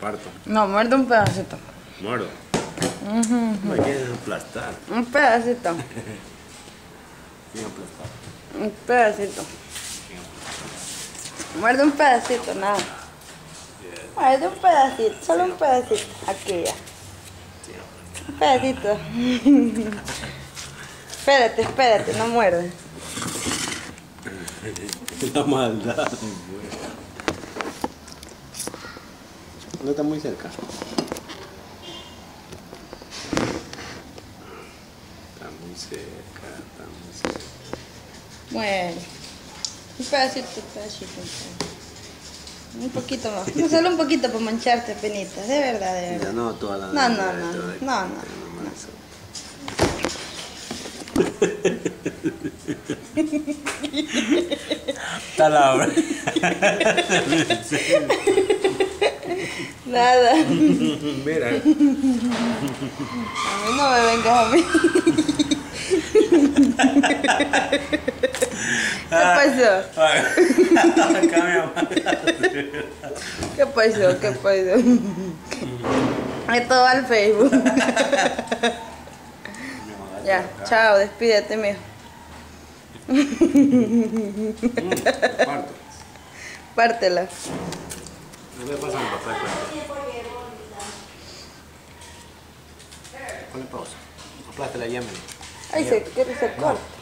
Parto. No, muerde un pedacito. Muerdo. Me quieres aplastar. Un pedacito. Sin aplastar. Un pedacito. Muerde un pedacito, nada. Muerde un pedacito, solo un pedacito. Aquí ya. Un pedacito. Espérate, no muerde. La maldad. No está muy cerca. Está muy cerca, está muy cerca. Bueno, un pedacito. Un poquito más. No, solo un poquito para mancharte, penitas. De verdad, de verdad. Ya no toda la. No. Está la hora. Nada. Mira. A mí no me vengas a mí. ¿Qué pasó? ¿Qué pasó? Esto va al Facebook. Ya, chao, despídete, mijo. Parto. Pártela. No me pasa mi papá. Ponle pausa. Aplástala, llámame. Ay, se corta.